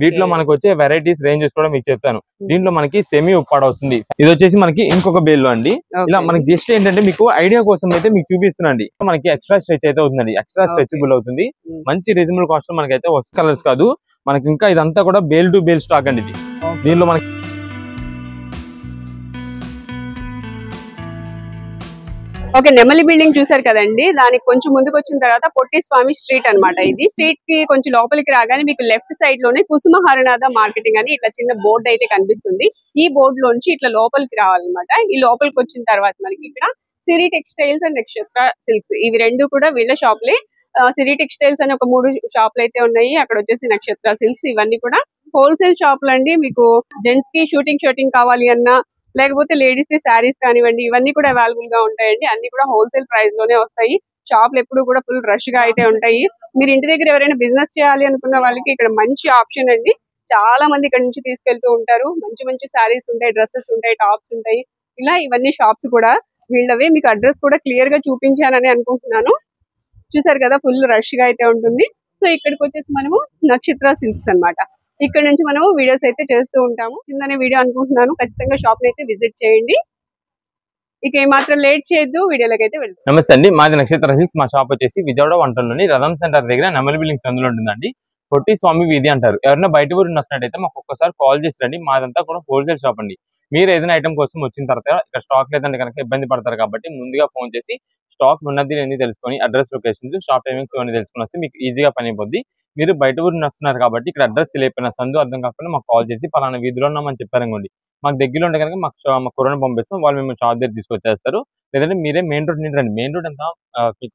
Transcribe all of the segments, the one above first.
వీటిలో మనకు వచ్చే వెరైటీస్ రేంజెస్ కూడా మీకు చెప్తాను. దీంట్లో మనకి సెమీ ఉప్పాడ వస్తుంది. ఇది వచ్చేసి మనకి ఇంకొక బేల్లో అండి. ఇలా మనకి జస్ట్ ఏంటంటే మీకు ఐడియా కోసం అయితే మీకు చూపిస్తున్నాండి. మనకి ఎక్స్ట్రా స్ట్రెచ్ అయితే అవుతుందండి, ఎక్స్ట్రా స్ట్రెచబుల్ అవుతుంది. మంచి రీజనబుల్ కాస్ట్ లో మనకైతే వస్తుంది. కలర్స్ కాదు మనకి, ఇంకా ఇదంతా కూడా బేల్ టు బేల్ స్టాక్ అండి. ఇది దీనిలో మనకి ఓకే, నెమలి బిల్డింగ్ చూసారు కదండి. దానికి కొంచెం ముందుకు వచ్చిన తర్వాత పొట్టి స్వామి స్ట్రీట్ అన్నమాట. ఇది స్ట్రీట్ కి కొంచెం లోపలికి రాగానే మీకు లెఫ్ట్ సైడ్ లోనే కుసుమ హరనాథ మార్కెటింగ్ అని ఇట్లా చిన్న బోర్డు అయితే కనిపిస్తుంది. ఈ బోర్డు లోంచి ఇట్లా లోపలికి రావాలన్నమాట. ఈ లోపలికి వచ్చిన తర్వాత మనకి ఇక్కడ సిరి టెక్స్టైల్స్ అండ్ నక్షత్ర సిల్క్స్, ఇవి రెండు కూడా వీళ్ళ షాప్లే. సిరి టెక్స్టైల్స్ అని ఒక 3 షాపులు అయితే ఉన్నాయి. అక్కడ వచ్చేసి నక్షత్ర సిల్క్స్, ఇవన్నీ కూడా హోల్సేల్ షాపులు అండి. మీకు జెంట్స్ కి షూటింగ్ కావాలి అన్నా, లేకపోతే లేడీస్ కి శారీస్ కానివ్వండి, ఇవన్నీ కూడా అవైలబుల్ గా ఉంటాయండి. అన్ని కూడా హోల్సేల్ ప్రైస్ లోనే వస్తాయి. షాపులు ఎప్పుడు కూడా ఫుల్ రష్ గా అయితే ఉంటాయి. మీరు ఇంటి దగ్గర ఎవరైనా బిజినెస్ చేయాలి అనుకున్న వాళ్ళకి ఇక్కడ మంచి ఆప్షన్ అండి. చాలా మంది ఇక్కడ నుంచి తీసుకెళ్తూ ఉంటారు. మంచి శారీస్ ఉంటాయి, డ్రెస్సెస్ ఉంటాయి, టాప్స్ ఉంటాయి. ఇలా ఇవన్నీ షాప్స్ కూడా వీళ్ళవే. మీకు అడ్రస్ కూడా క్లియర్ గా చూపించానని అనుకుంటున్నాను. చూసారు కదా, ఫుల్ రష్ గా అయితే ఉంటుంది. సో ఇక్కడికి వచ్చేసి మనము నక్షత్ర సిల్క్స్ అన్నమాట. ఇక్కడ నుంచి మనము వీడియోస్ అయితే చేస్తూ ఉంటాము. చిన్ననే వీడియో అనుకుంటున్నాను. ఖచ్చితంగా షాప్ ని అయితే విజిట్ చేయండి. ఇక ఏమాత్రం లేట్ చేయొద్దు, వీడియోలోకి అయితే వెళ్తాం. నమస్తే అండి, మాది నక్షత్ర సిల్క్స్. మా షాప్ వచ్చేసి విజయవాడ వంటల్లోని రథం సెంటర్ దగ్గర నెమలి బిల్డింగ్స్ అందులో ఉంటుందండి. పొట్టి స్వామి వీధి అంటారు. ఎవరైనా బయట ఊరు వస్తున్నట్టయితే మాకు ఒక్కసారి కాల్ చేసి రండి. మాదంతా కూడా హోల్సేల్ షాప్ అండి. మీరు ఏదైనా ఐటమ్ కోసం వచ్చిన తర్వాత ఇక్కడ స్టాక్ లేదంటే కనుక ఇబ్బంది పడతారు కాబట్టి ముందుగా ఫోన్ చేసి స్టాక్ ఉన్నది లేని తెలుసుకొని అడ్రస్, లొకేషన్స్, షాప్ టైమింగ్స్ ఇవన్నీ తెలుసుకుని వస్తే మీకు ఈజీగా పని అయిపోద్ది. మీరు బయట ఊరు వస్తున్నారు కాబట్టి ఇక్కడ అడ్రస్ తెలియకపోయినా, సందు అర్థం కాకుండా మాకు కాల్ చేసి పలానా వీధిలో ఉన్నామని చెప్పారనుకోండి, మాకు దగ్గరలో ఉంటే కనుక మాకు కుర్రను పంపిస్తాం. వాళ్ళు మేము షాప్ దగ్గర తీసుకొచ్చేస్తారు. లేదంటే మీరే మెయిన్ రోడ్ నుండి రండి. మెయిన్ రోడ్ అంతా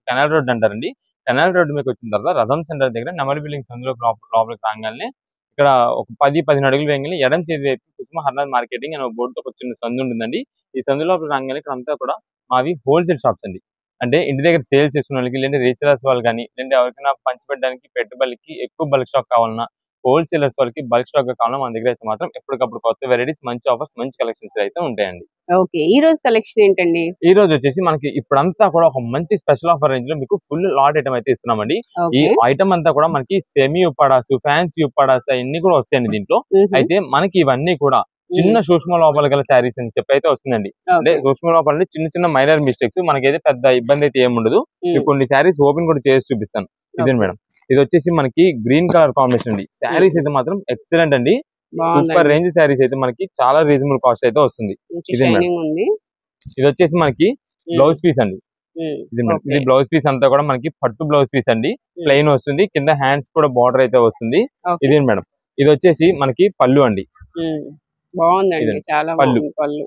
కెనాల్ రోడ్ అంటారండి. కెనాల్ రోడ్ మీకు వచ్చిన తర్వాత రథం సెంటర్ దగ్గర నెమలి బిల్డింగ్స్ అందులో లోపలికి రాగానే ఇక్కడ ఒక 10-15 అడుగులు వేయగానే ఎడం చేతి వైపు కుసుమ హరనాథ మార్కెటింగ్ అనే బోర్డుతో ఒక చిన్న సందు ఉంటుందండి. ఈ సందు లోపల రాగానే ఇక్కడ అంతా కూడా మావి హోల్సేల్ షాప్స్ అండి. అంటే ఇంటి దగ్గర సేల్స్ చేసుకున్న వాళ్ళకి, లేదంటే రీసేలర్స్ వాళ్ళు కానీ, లేదంటే ఎవరికైనా పంచిపెట్టడానికి పెట్టుబడికి ఎక్కువ బల్క్ స్టాక్ కావాలన్నా, హోల్సేలర్స్ వాళ్ళకి బల్క్ స్టాక్ కావాలన్నా మన దగ్గర అయితే మాత్రం ఎప్పటికప్పుడు కొత్త వెరైటీస్, మంచి ఆఫర్స్, మంచి కలెక్షన్స్ అయితే ఉంటాయండి. ఓకే, ఈ రోజు కలెక్షన్ ఏంటండి? ఈ రోజు వచ్చేసి మనకి ఇప్పుడంతా కూడా ఒక మంచి స్పెషల్ ఆఫర్ రేంజ్ లో మీకు ఫుల్ లాట్ ఐటమ్ అయితే ఇస్తున్నామండి. ఈ ఐటమ్ అంతా కూడా మనకి సెమీ ఉప్పాడాస్, ఫ్యాన్సీ ఉప్పాడాస్ అన్ని కూడా వస్తాయండి దీంట్లో. అయితే మనకి ఇవన్నీ కూడా చిన్న సూక్ష్మ లోపాలు గల శారీస్ అని చెప్పి అయితే వస్తుందండి. అంటే సూక్ష్మ లోపాలు చిన్న మైనర్ మిస్టేక్స్, మనకైతే పెద్ద ఇబ్బంది అయితే ఏముండదు. కొన్ని శారీస్ ఓపెన్ కూడా చేసి చూపిస్తాను. ఇదే మేడం, ఇది వచ్చేసి మనకి గ్రీన్ కలర్ కాంబినేషన్ అండి. శారీస్ అయితే మాత్రం ఎక్సలెంట్ అండి. సూపర్ రేంజ్ శారీస్ అయితే మనకి చాలా రీజనబుల్ కాస్ట్ అయితే వస్తుంది. ఇది మేడం, ఇది వచ్చేసి మనకి బ్లౌజ్ పీస్ అండి. ఇది బ్లౌజ్ పీస్ అంతా కూడా మనకి పట్టు బ్లౌజ్ పీస్ అండి. ప్లెయిన్ వస్తుంది, కింద హ్యాండ్స్ కూడా బార్డర్ అయితే వస్తుంది. ఇదే మేడం, ఇది వచ్చేసి మనకి పళ్ళు అండి. పళ్ళు.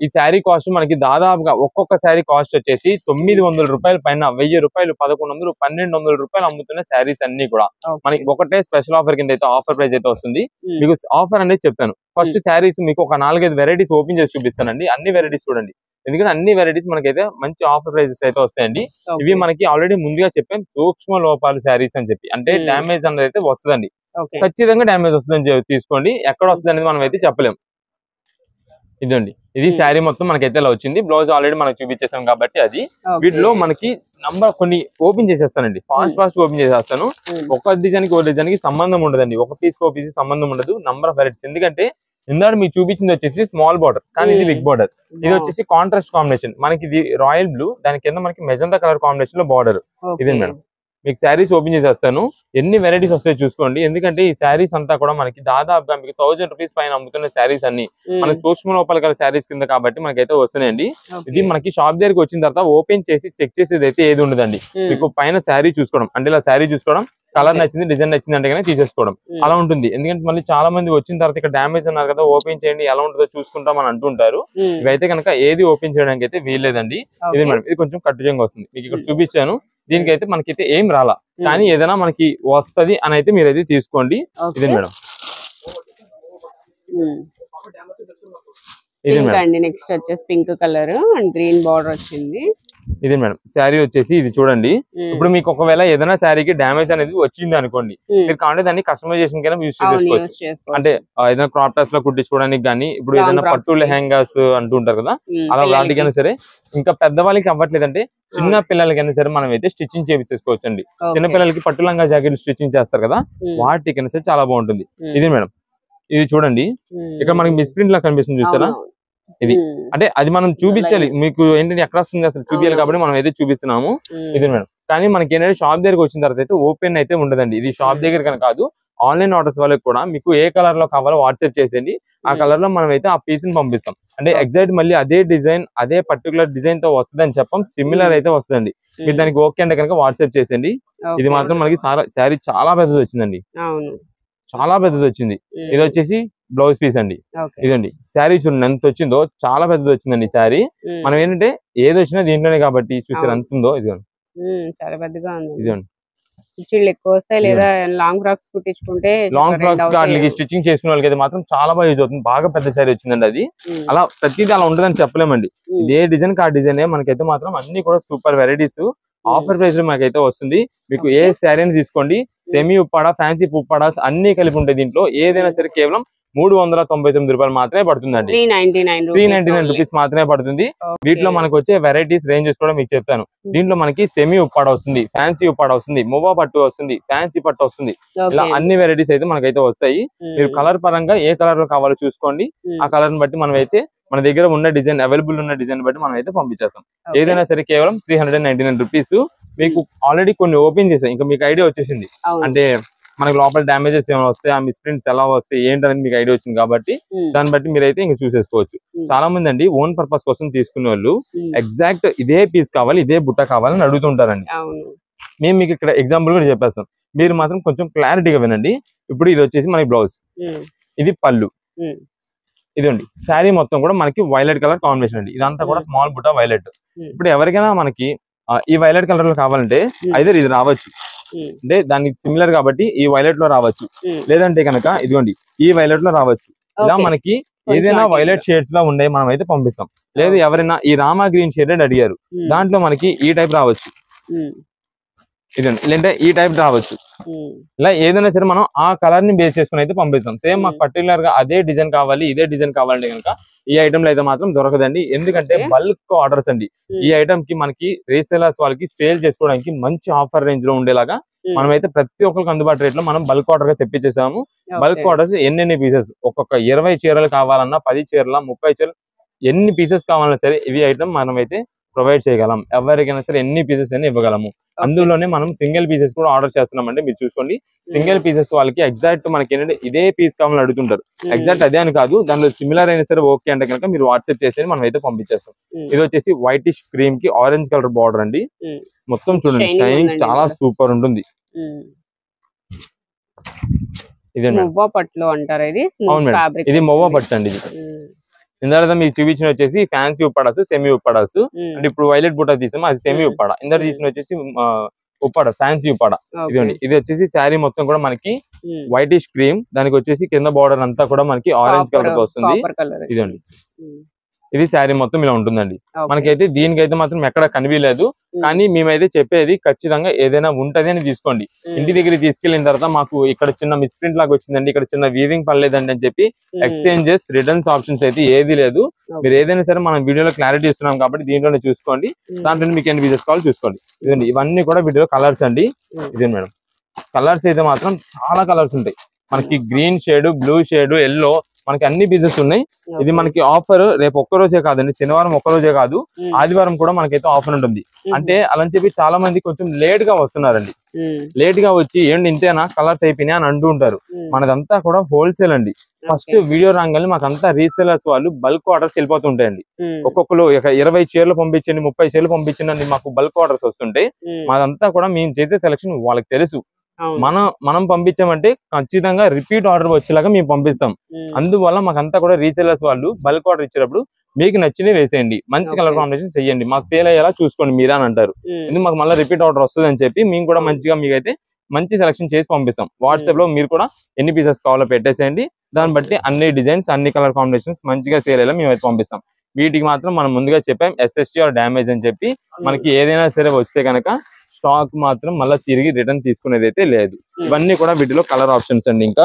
ఈ శారీ కాస్ట్ మనకి దాదాపుగా ఒక్కొక్క శారీ కాస్ట్ వచ్చేసి 900 రూపాయల పైన, 1000 రూపాయలు, 1100, 1200 రూపాయలు అమ్ముతున్న శారీస్ అన్ని కూడా మనకి ఒకటే స్పెషల్ ఆఫర్ కింద అయితే ఆఫర్ ప్రైస్ అయితే వస్తుంది. మీకు ఆఫర్ అనేది చెప్తాను. ఫస్ట్ శారీస్ మీకు ఒక 4-5 వెరైటీస్ ఓపెన్ చేసి చూపిస్తానండి. అన్ని వెరైటీస్ చూడండి, ఎందుకంటే అన్ని వెరైటీస్ మనకైతే మంచి ఆఫర్ ప్రైజెస్ అయితే వస్తాయండి. ఇవి మనకి ఆల్రెడీ ముందుగా చెప్పాను, సూక్ష్మ లోపాలు శారీస్ అని చెప్పి. అంటే డ్యామేజ్ అనేది అయితే వస్తుందండి, ఖచ్చితంగా డ్యామేజ్ వస్తుందని తీసుకోండి. ఎక్కడ వస్తుంది అనేది మనం అయితే చెప్పలేము. ఇదండి, ఇది శారీ మొత్తం మనకైతే ఇలా వచ్చింది. బ్లౌజ్ ఆల్రెడీ మనకు చూపించేసాం కాబట్టి అది. వీటిలో మనకి నంబర్ కొన్ని ఓపెన్ చేసేస్తానండి, ఫాస్ట్ ఓపెన్ చేసేస్తాను. ఒక డిజైన్ కి ఒక డిజైన్ కి సంబంధం ఉండదండి, ఒక పీస్ కి ఒక పీస్ సంబంధం ఉండదు. నంబర్ ఆఫ్ వెరైటీస్, ఎందుకంటే ఇందాక మీకు చూపించింది వచ్చేసి స్మాల్ బార్డర్, కానీ ఇది బిగ్ బార్డర్. ఇది వచ్చేసి కాంట్రాస్ట్ కాంబినేషన్, మనకి ఇది రాయల్ బ్లూ, దాని కింద మనకి మెజంతా కలర్ కాంబినేషన్ లో బార్డర్. ఇదే మేడం, మీకు శారీస్ ఓపెన్ చేసేస్తాను. ఎన్ని వెరైటీస్ వస్తాయి చూసుకోండి, ఎందుకంటే ఈ శారీస్ అంతా కూడా మనకి దాదాపుగా మీకు 1000 రూపీస్ పైన అమ్ముతున్న శారీస్ అన్ని మన సూక్ష్మ లోపాలు గల శారీస్ కింద కాబట్టి మనకైతే వస్తున్నాయండి. ఇది మనకి షాప్ దగ్గరికి వచ్చిన తర్వాత ఓపెన్ చేసి చెక్ చేసేది అయితే ఏది ఉండదండి. మీకు పైన శారీ చూసుకోవడం, అంటే ఇలా శారీ చూసుకోవడం, కలర్ నచ్చింది, డిజైన్ నచ్చింది అంటే కానీ తీసేసుకోవడం అలా ఉంటుంది. ఎందుకంటే మళ్ళీ చాలా మంది వచ్చిన తర్వాత ఇక్కడ డ్యామేజ్ అన్నారు కదా, ఓపెన్ చేయండి ఎలా ఉంటుందో చూసుకుంటాం అని అంటుంటారు. ఇవైతే కనుక ఏది ఓపెన్ చేయడానికి అయితే వీల్లేదండి. ఇది మేడం, ఇది కొంచెం కట్టుజంగా వస్తుంది. మీకు ఇక్కడ చూపించాను, దీనికైతే మనకైతే ఏం రాలా, కానీ ఏదైనా మనకి వస్తది అని అయితే మీరైతే తీసుకోండి. ఇదే మేడం, ఇది నెక్స్ట్ వచ్చేసి pink colour and green border వచ్చింది. ఇది మేడం, శారీ వచ్చేసి ఇది చూడండి. ఇప్పుడు మీకు ఒకవేళ ఏదైనా శారీకి డ్యామేజ్ అనేది వచ్చింది అనుకోండి, మీరు కావాలంటే దాన్ని కస్టమైజేషన్ కైనా యూజ్ చేసుకోవచ్చు. అంటే ఏదైనా క్రాప్ టాప్స్ లో కుట్టించుకోవడానికి కానీ, ఇప్పుడు ఏదైనా పట్టు లెహంగాస్ అంటూ ఉంటారు కదా, అలా వాటికైనా సరే. ఇంకా పెద్దవాళ్ళకి అవ్వట్లేదంటే చిన్న పిల్లలకైనా సరే మనం అయితే స్టిచ్చింగ్ చేయించేసుకోవచ్చు అండి. చిన్న పిల్లలకి పట్టు లంగా జాకెట్ స్టిచ్చింగ్ చేస్తారు కదా, వాటికైనా సరే చాలా బాగుంటుంది. ఇది మేడం, ఇది చూడండి, ఇక్కడ మనకి మిస్ ప్రింట్ లా కనిపిస్తుంది చూసారా, ఇది అంటే అది మనం చూపించాలి మీకు ఏంటంటే ఎక్కడ వస్తుంది అసలు చూపించాలి కాబట్టి మనం అయితే చూపిస్తున్నాము. ఇది మేడం, కానీ మనకి ఏంటంటే షాప్ దగ్గరకు వచ్చిన తర్వాత అయితే ఓపెన్ అయితే ఉండదండి. ఇది షాప్ దగ్గర కనుక కాదు, ఆన్లైన్ ఆర్డర్స్ వాళ్ళకి కూడా మీకు ఏ కలర్ లో కావాలో వాట్సాప్ చేసేయండి, ఆ కలర్ లో మనం అయితే ఆ పీస్ ని పంపిస్తాం. అంటే ఎగ్జాక్ట్ మళ్ళీ అదే డిజైన్ అదే పర్టికులర్ డిజైన్ తో వస్తుంది అని చెప్పం, సిమిలర్ అయితే వస్తుందండి. మీరు దానికి ఓకే అంటే కనుక వాట్సాప్ చేసేయండి. ఇది మాత్రం మనకి శారీ చాలా పెద్దది వచ్చిందండి, చాలా పెద్దది వచ్చింది. ఇది వచ్చేసి బ్లౌజ్ పీస్ అండి. ఇదండి శారీ చూడండి ఎంత వచ్చిందో, చాలా పెద్దది వచ్చిందండి శారీ. మనం ఏంటంటే ఏది వచ్చినా దీంట్లోనే కాబట్టి చూసారు ఎంత ఉందో. ఇదిగోండి చాలా పెద్దగా ఉంది. ఇదిగోండి స్టిచ్చింగ్ ఎక్కువ వస్తాయి, లేదా లాంగ్ ఫ్రాక్స్ కుట్టించుకుంటే లాంగ్ ఫ్రాక్స్ వాటికి స్టిచ్చింగ్ చేసుకునే వాళ్ళకి అయితే మాత్రం చాలా బాగా యూజ్ అవుతుంది. బాగా పెద్ద శారీ వచ్చిందండి. అది అలా ప్రతిదీ అలా ఉంటుందని చెప్పలేమండి. ఇదే డిజైన్ ఆ డిజైన్ మనకైతే మాత్రం అన్ని కూడా సూపర్ వెరైటీస్ ఆఫర్ ప్రైస్ లో మనకైతే వస్తుంది. మీకు ఏ శారీ అని తీసుకోండి, సెమీ ఉప్పాడ ఫ్యాన్సీ ఉప్పాడాస్ అన్ని కలిపి ఉంటాయి. దీంట్లో ఏదైనా సరే కేవలం 399 రూపాయలు మాత్రమే పడుతుందండి. 399 రూపీస్ మాత్రమే పడుతుంది. వీటిలో మనకు వచ్చే వెరైటీస్ రేంజెస్ కూడా మీకు చెప్తాను. దీంట్లో మనకి సెమీ ఉప్పాడ వస్తుంది, ఫ్యాన్సీ ఉప్పాడ వస్తుంది, మువ్వా పట్టు వస్తుంది, ఫ్యాన్సీ పట్టు వస్తుంది. ఇలా అన్ని వెరైటీస్ అయితే మనకైతే వస్తాయి. మీరు కలర్ పరంగా ఏ కలర్ లో కావాలో చూసుకోండి, ఆ కలర్ ని బట్టి మనం అయితే మన దగ్గర ఉన్న డిజైన్ అవైలబుల్ ఉన్న డిజైన్ బట్టి మనం అయితే పంపించేస్తాం. ఏదైనా సరే కేవలం 399 రూపీస్. మీకు ఆల్రెడీ కొన్ని ఓపెన్ చేసాం, ఇంకా మీకు ఐడియా వచ్చేసింది. అంటే మనకి లోపల డ్యామేజెస్ ఏమైనా వస్తాయి, ఆ మిస్ప్రింట్స్ ఎలా వస్తాయి ఏంటనేది మీకు ఐడియా వచ్చింది కాబట్టి దాన్ని బట్టి మీరైతే ఇంకా చూసేసుకోవచ్చు. చాలా మంది అండి ఓన్ పర్పస్ కోసం తీసుకునే వాళ్ళు ఎగ్జాక్ట్ ఇదే పీస్ కావాలి, ఇదే బుట్ట కావాలని అడుగుతుంటారండి. మేము మీకు ఇక్కడ ఎగ్జాంపుల్ కూడా చెప్పేస్తాం, మీరు మాత్రం కొంచెం క్లారిటీగా వినండి. ఇప్పుడు ఇది వచ్చేసి మనకి బ్లౌజ్, ఇది పళ్ళు, ఇదండి శారీ మొత్తం కూడా మనకి వైలెట్ కలర్ కాంబినేషన్ అండి. ఇదంతా కూడా స్మాల్ బుట్ట వైలెట్. ఇప్పుడు ఎవరికైనా మనకి ఈ వైలెట్ కలర్ లో కావాలంటే ఐదర్ ఇది రావచ్చు, అంటే దానికి సిమిలర్ కాబట్టి ఈ వైలెట్ లో రావచ్చు, లేదంటే కనుక ఇదిగోండి ఈ వైలెట్ లో రావచ్చు. ఇలా మనకి ఏదైనా వైలెట్ షేడ్స్ లో ఉండే మనం అయితే పంపిస్తాం. లేదు ఎవరైనా ఈ రామా గ్రీన్ షేడెడ్ అడిగారు, దాంట్లో మనకి ఈ టైప్ రావచ్చు, ఇదండి లేదంటే ఈ టైప్ రావచ్చు. ఇలా ఏదైనా సరే మనం ఆ కలర్ ని బేస్ చేసుకుని అయితే పంపిస్తాం. సేమ్ మాకు పర్టికులర్ గా అదే డిజైన్ కావాలి, ఇదే డిజైన్ కావాలంటే కనుక ఈ ఐటమ్ లో అయితే మాత్రం దొరకదండి. ఎందుకంటే బల్క్ ఆర్డర్స్ అండి. ఈ ఐటమ్ కి మనకి రీసేలర్స్ వాళ్ళకి సేల్ చేసుకోవడానికి మంచి ఆఫర్ రేంజ్ లో ఉండేలాగా మనమైతే ప్రతి ఒక్కరికి అందుబాటు రేట్ లో మనం బల్క్ ఆర్డర్ గా తెప్పించేసాము. బల్క్ ఆర్డర్స్ ఎన్ని పీసెస్, ఒక్కొక్క 20 చీరలు కావాలన్నా 10 చీరల 30 చీరలు ఎన్ని పీసెస్ కావాలన్నా సరే ఇవి ఐటమ్ మనమైతే ప్రొవైడ్ చేయగలం. ఎవరికైనా సరే ఎన్ని పీసెస్ అయినా ఇవ్వగలము. అందులోనే మనం సింగిల్ పీసెస్ కూడా ఆర్డర్ చేస్తున్నామంటే మీరు చూసుకోండి. సింగిల్ పీసెస్ వాళ్ళకి ఎగ్జాక్ట్ మనకి ఏంటంటే ఇదే పీస్ కావాలని అడుగుతుంటారు. ఎగ్జాక్ట్ అదే అని కాదు, దానిలో సిమిలర్ అయినా సరే ఓకే అంటే కనుక మీరు వాట్సాప్ చేసి మనం అయితే పంపించేస్తాం. ఇది వచ్చేసి వైటిష్ క్రీమ్ కి ఆరెంజ్ కలర్ బార్డర్ అండి. మొత్తం చూడండి షైనింగ్ చాలా సూపర్ ఉంటుంది. ఇదే మువ్వా పట్టు అంటారు, ఇది అవును మేడం, ఇది మువ్వా పట్టు అండి. ఇది ఇందాక మీకు చూపించిన వచ్చేసి ఫ్యాన్సీ ఉప్పాడాసు, సెమీ ఉప్పాడాసు. అంటే ఇప్పుడు వైలెట్ బుట్ట తీసాము, అది సెమీ ఉప్పాడ. ఇందాక తీసిన వచ్చేసి ఉప్పాడ ఫ్యాన్సీ ఉప్పాడ. ఇదండి ఇది వచ్చేసి శారీ మొత్తం కూడా మనకి వైటిష్ క్రీమ్, దానికి వచ్చేసి కింద బార్డర్ అంతా కూడా మనకి ఆరెంజ్ కలర్ వస్తుంది. ఇదండి ఇది శారీ మొత్తం ఇలా ఉంటుందండి. మనకైతే దీనికైతే మాత్రం ఎక్కడ కనిపించలేదు, కానీ మేమైతే చెప్పేది ఖచ్చితంగా ఏదైనా ఉంటది అని తీసుకోండి. ఇంటి దగ్గర తీసుకెళ్లిన తర్వాత మాకు ఇక్కడ చిన్న మిస్ప్రింట్ లాగా వచ్చిందండి, ఇక్కడ చిన్న వీవింగ్ పర్లేదండి అని చెప్పి ఎక్స్చేంజెస్ రిటర్న్స్ ఆప్షన్స్ అయితే ఏది లేదు. మీరు ఏదైనా సరే మనం వీడియోలో క్లారిటీ ఇస్తున్నాం కాబట్టి దీంట్లోనే చూసుకోండి. దాంట్లో మీకు ఎన్ని పీసెస్ కావాలి చూసుకోండి. ఇదండి ఇవన్నీ కూడా వీడియో కలర్స్ అండి. ఇదే మేడం కలర్స్ అయితే మాత్రం చాలా కలర్స్ ఉంటాయి మనకి, green shade, blue shade, yellow, మనకి అన్ని పీసెస్ ఉన్నాయి. ఇది మనకి ఆఫర్ రేపు ఒక్క రోజే కాదండి, శనివారం ఒక్క రోజే కాదు, ఆదివారం కూడా మనకైతే ఆఫర్ ఉంటుంది. అంటే అలా చెప్పి చాలా మంది కొంచెం లేట్ గా వస్తున్నారండి. లేట్ గా వచ్చి ఏంటి ఇంతేనా కలర్స్ అయిపోయినాయి అని అంటూ ఉంటారు. మనదంతా కూడా హోల్సేల్ అండి. ఫస్ట్ వీడియో రాగానే మాకంతా రీసేలర్స్ వాళ్ళు బల్క్ ఆర్డర్స్ వెళ్ళిపోతుంటాయండి. ఒక్కొక్కరు 20 చీరలు పంపించండి, 30 చీరలు పంపించండి, మాకు బల్క్ ఆర్డర్స్ వస్తుంటాయి. మాదంతా కూడా మేము చేసే సెలక్షన్ వాళ్ళకి తెలుసు. మనం పంపించామంటే ఖచ్చితంగా రిపీట్ ఆర్డర్ వచ్చేలాగా మేము పంపిస్తాం. అందువల్ల మాకంతా కూడా రీసేలర్స్ వాళ్ళు బల్క్ ఆర్డర్ ఇచ్చినప్పుడు మీకు నచ్చినవి వేసేయండి, మంచి కలర్ కాంబినేషన్ చెయ్యండి, మాకు సేల్ అయ్యేలా చూసుకోండి మీరా అని అంటారు. ఎందుకు మాకు మళ్ళీ రిపీట్ ఆర్డర్ వస్తుంది అని చెప్పి మేము కూడా మంచిగా మీకైతే మంచి సెలక్షన్ చేసి పంపిస్తాం. వాట్సాప్ లో మీరు కూడా ఎన్ని పీసెస్ కావాలో పెట్టేసేయండి, దాన్ని బట్టి అన్ని డిజైన్స్ అన్ని కలర్ కాంబినేషన్స్ మంచిగా సేల్ అయ్యేలా మేమైతే పంపిస్తాం. వీటికి మాత్రం మనం ముందుగా చెప్పాం SST ఆర్ డ్యామేజ్ అని చెప్పి, మనకి ఏదైనా సరే వస్తే కనుక స్టాక్ మాత్రం మళ్ళీ తిరిగి రిటర్న్ తీసుకునేది అయితే లేదు. ఇవన్నీ కూడా వీటిలో కలర్ ఆప్షన్స్ అండి. ఇంకా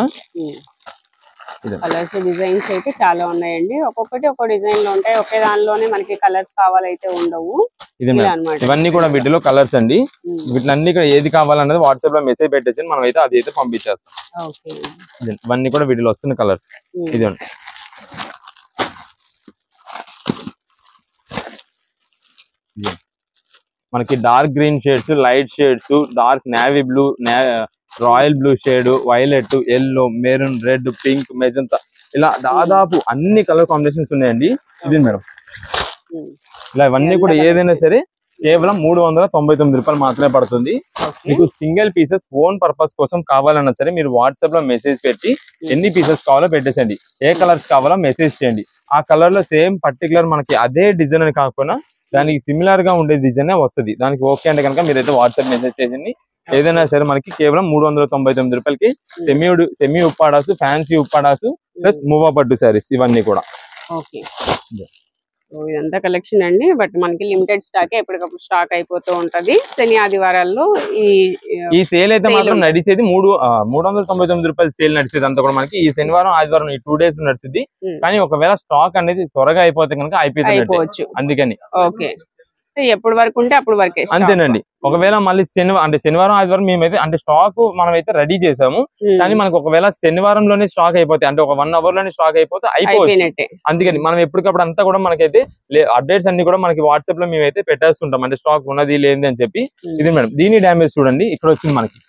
కలర్స్ డిజైన్స్ అయితే చాలా ఉన్నాయండి. ఒక్కొక్కటి ఒక్కో డిజైన్ లో ఉంటాయి. ఒకే దానిలోనే మనకి కలర్స్ కావాలైతే ఉండవు. ఇవన్నీ కూడా వీటిలో కలర్స్ అండి. వీటిలన్నీ కూడా ఏది కావాలన్నది వాట్సాప్ లో మెసేజ్ పెట్టేసి మనం అయితే అది అయితే పంపించేస్తాం. ఇవన్నీ కూడా వీటిలో వస్తున్న కలర్స్. ఇదండి మనకి dark green shades, light shades, dark navy blue, royal blue shade, violet, yellow, maroon, red, pink, magenta ఇలా దాదాపు అన్ని కలర్ కాంబినేషన్స్ ఉన్నాయండి. ఇది మేడం ఇలా ఇవన్నీ కూడా ఏదైనా సరే కేవలం 399 రూపాయలు మాత్రమే పడుతుంది. మీకు సింగిల్ పీసెస్ ఓన్ పర్పస్ కోసం కావాలన్నా సరే మీరు వాట్సాప్ లో మెసేజ్ పెట్టి ఎన్ని పీసెస్ కావాలో పెట్టేసండి. ఏ కలర్స్ కావాలో మెసేజ్ చేయండి. ఆ కలర్ లో సేమ్ పర్టికులర్ మనకి అదే డిజైన్ అని కాకుండా దానికి సిమిలర్ గా ఉండే డిజైన్ వస్తుంది. దానికి ఓకే అంటే కనుక మీరైతే వాట్సాప్ మెసేజ్ చేసింది ఏదైనా సరే మనకి కేవలం 399 రూపాయలకి సెమీ ఉప్పాడాసు, ఫ్యాన్సీ ఉప్పాడాసు ప్లస్ మూవా పట్టు శారీస్ ఇవన్నీ కూడా. ఇదంతా కలెక్షన్ అండి. బట్ మనకి లిమిటెడ్ స్టాక్ ఎప్పటికప్పుడు స్టాక్ అయిపోతూ ఉంటది. శని ఆదివారాల్లో ఈ సేల్ అయితే మాత్రం నడిచేది 399 రూపాయలు సేల్ నడిచేది అంతా కూడా మనకి ఈ శనివారం ఆదివారం ఈ 2 డేస్ నడిచింది. కానీ ఒకవేళ స్టాక్ అనేది త్వరగా అయిపోతే కనుక అయిపోవచ్చు. అందుకని ఎప్పటి వరకు ఉంటే అప్పటి వరకే అంతేనండి. ఒకవేళ మళ్ళీ శనివారం ఆదివారం మేమైతే అంటే స్టాక్ మనం అయితే రెడీ చేసాము. కానీ మనకు ఒకవేళ శనివారంలోనే స్టాక్ అయిపోతే అంటే ఒక 1 అవర్ లోనే స్టాక్ అయిపోతే అయిపోవచ్చు. అందుకని మనం ఎప్పటికప్పుడు అంతా కూడా మనకైతే అప్డేట్స్ అన్ని కూడా మనకి వాట్సాప్ లో మేమైతే పెట్టేస్తుంటాం. అంటే స్టాక్ ఉన్నది లేని అని చెప్పి. ఇది మేడం దీని డ్యామేజ్ చూడండి ఇక్కడ వచ్చింది మనకి